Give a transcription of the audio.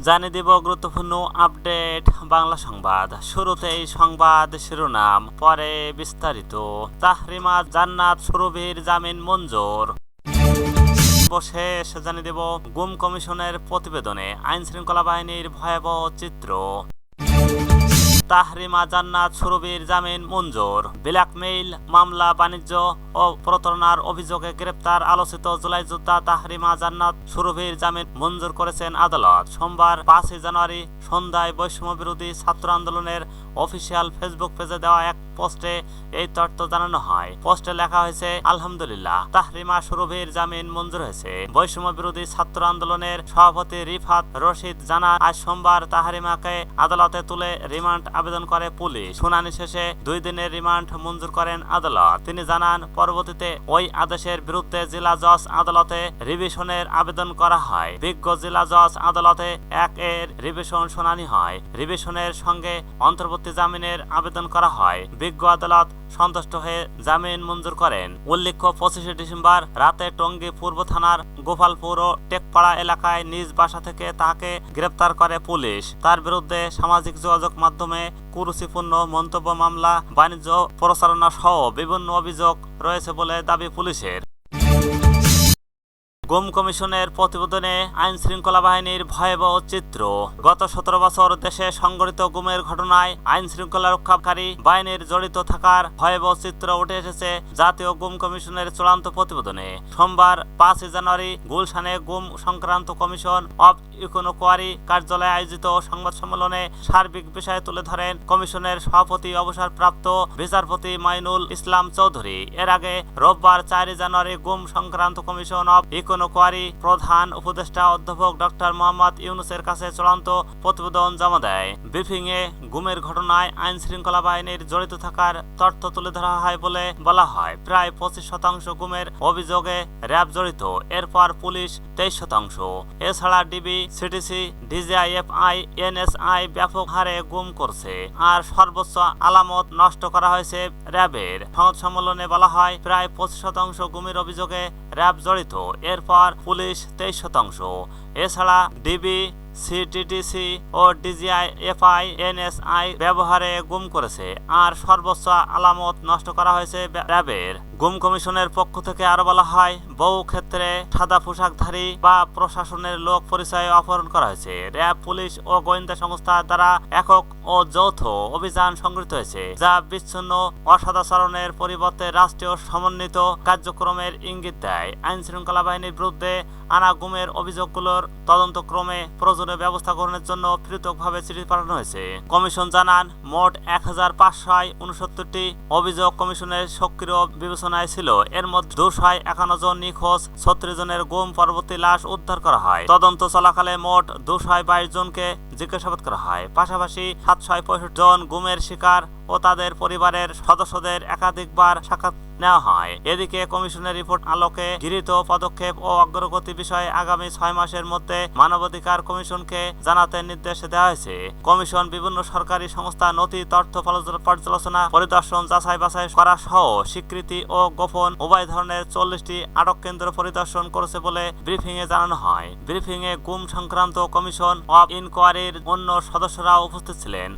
জানিয়ে দিব গুরুত্বপূর্ণ আপডেট বাংলা সংবাদ। শুরুতেই সংবাদ শিরোনাম, পরে বিস্তারিত। তাহরিমা জান্নাত সুরভির জামিন মঞ্জুর। সর্বশেষ জানিয়ে দেব গুম কমিশনের প্রতিবেদনে আইন শৃঙ্খলা বাহিনীর ভয়াবহ চিত্র। তাহরিমা জান্নাত সুরভির জামিন মঞ্জুর। ব্ল্যাকমেইল মামলা, বাণিজ্য ও প্রতারণার অভিযোগে গ্রেপ্তার আলোচিত জুলাই যোদ্ধা তাহরিমা জান্নাত সুরভির জামিন মঞ্জুর করেছেন আদালত। সোমবার 5 জানুয়ারি সন্ধ্যায় বৈষম্য বিরোধী ছাত্র আন্দোলনের অফিসিয়াল ফেসবুক পেজে দেওয়া এক পোস্টে এই তথ্য জানানো হয়। পোস্টে লেখা হয়েছে, আলহামদুলিল্লাহ, তাহরিমা সুরভির জামিন মঞ্জুর হয়েছে। বৈষম্য বিরোধী ছাত্র আন্দোলনের সভাপতি রিফাত রশিদ জানান, আজ সোমবার তাহরিমাকে আদালতে তুলে রিমান্ড আবেদন করে পুলিশ। শুনানি শেষে 2 দিনের রিমান্ড মঞ্জুর করেন আদালত। তিনি জানান, পরবর্তীতে ওই আদেশের বিরুদ্ধে জেলা জজ আদালতে রিভিশনের আবেদন করা হয়। বিজ্ঞ জেলা জজ আদালতে 1 এর রিভিশন শুনানি হয়। রিভিশনের সঙ্গে অন্তর্বর্তী জামিনের আবেদন করা হয়। বিজ্ঞ আদালত সন্তুষ্ট হয়ে জামিন মঞ্জুর করেন। উল্লেখ্য, 25 ডিসেম্বর রাতে টঙ্গী পূর্ব থানার গোপালপুর ও টেকপাড়া এলাকায় নিজ বাসা থেকে তাকে গ্রেপ্তার করে পুলিশ। তার বিরুদ্ধে সামাজিক যোগাযোগ মাধ্যমে কুরুচিপূর্ণ মন্তব্য, মামলা, বাণিজ্য প্রচারণা সহ বিভিন্ন অভিযোগ রয়েছে বলে দাবি পুলিশের। গুম কমিশনের প্রতিবেদনে আইন শৃঙ্খলা বাহিনীর ভয়াবহ চিত্র। গত 17 বছর দেশে সংঘটিত গুমের ঘটনায় আইন শৃঙ্খলা রক্ষাকারী বাহিনীর জড়িত থাকার ভয়াবহ চিত্র উঠে এসেছে জাতীয় গুম কমিশনের চূড়ান্ত প্রতিবেদনে। সোমবার 5 জানুয়ারি গুলশানে গুম সংক্রান্ত কমিশন অব ইকোনোকোয়ারি কার্যালয়ে আয়োজিত সংবাদ সম্মেলনে সার্বিক বিষয় তুলে ধরেন কমিশনের সভাপতি অবসরপ্রাপ্ত বিচারপতি মাইনুল ইসলাম চৌধুরী। এর আগে রোববার 4 জানুয়ারি গুম সংক্রান্ত কমিশন অব ইকোনোকোয়ারি প্রধান উপদেষ্টা অধ্যাপক ডক্টর মোহাম্মদ ইউনুসের কাছে চূড়ান্ত প্রতিবেদন জমা দেয়। ব্রিফিং এ গুমের ঘটনায় আইন শৃঙ্খলা বাহিনীর জড়িত থাকার তথ্য তুলে ধরা হয় বলে বলা হয়। প্রায় 25% গুমের অভিযোগে র্যাব জড়িত, এরপর পুলিশ 23%। এছাড়া ডিবি, সিটিসি, ডিজিআইএফআই, এনএসআই ব্যাপক হারে গুম করছে। আর সর্বোচ্চ আলামত নষ্ট করা হয়েছে র্যাবের। সংবাদ সম্মেলনে বলা হয়, প্রায় 25% গুমের অভিযোগে র্যাব জড়িত, এরপর পুলিশ 23%। এছাড়া ডিবি, সিটিটিসি ও ডিজিআইএফআই, এনএসআই ব্যবহারে গুম করেছে। আর সর্বোচ্চ আলামত নষ্ট করা হয়েছে র্যাবের। গুম কমিশনের পক্ষ থেকে আরো বলা হয়, বহু ক্ষেত্রে সাদা পোশাকধারী বা প্রশাসনের লোক পরিচয়ে অপহরণ করা হয়েছে। র্যাব, পুলিশ ও গোয়েন্দা সংস্থা দ্বারা একক ও যৌথ অভিযান সংগঠিত হয়েছে, যা বিচ্ছিন্ন অসদাচরণের পরিবর্তে রাষ্ট্রীয় সমন্বিত কার্যক্রমের ইঙ্গিত দেয়। আইন শৃঙ্খলা বাহিনীর বিরুদ্ধে আনা গুমের অভিযোগগুলোর তদন্তক্রমে প্রয়োজনীয় ব্যবস্থা গ্রহণের জন্য পৃথকভাবে চিঠি পাঠানো হয়েছে। কমিশন জানান, মোট 1569টি অভিযোগ কমিশনের সক্রিয় বিবেচনায় ছিল। এর মধ্যে 251 জন নিখোঁজ, 36 জনের গুম পরবর্তী লাশ উদ্ধার করা হয়। তদন্ত চলাকালে মোট 222 জনকে জিজ্ঞাসাবাদ করা হয়। পাশাপাশি 765 জন গুমের শিকার ও তাদের পরিবারের সদস্যদের একাধিকবার সাক্ষাৎ নেওয়া হয়। এদিকে কমিশনের রিপোর্ট আলোকে গৃহীত পদক্ষেপ ও অগ্রগতি বিষয়ে আগামী 6 মাসের মধ্যে মানবাধিকার কমিশনকে জানাতে নির্দেশ দেওয়া হয়েছে। কমিশন বিভিন্ন সরকারি সংস্থা নথি, তথ্য পর্যালোচনা, পরিদর্শন, যাচাই বাছাই করা সহ স্বীকৃতি ও গোপন উভয় ধরনের 40টি আটক কেন্দ্র পরিদর্শন করেছে বলে ব্রিফিং এ জানানো হয়। ব্রিফিং এ গুম সংক্রান্ত কমিশন অব ইনকোয়ারির অন্য সদস্যরা উপস্থিত ছিলেন।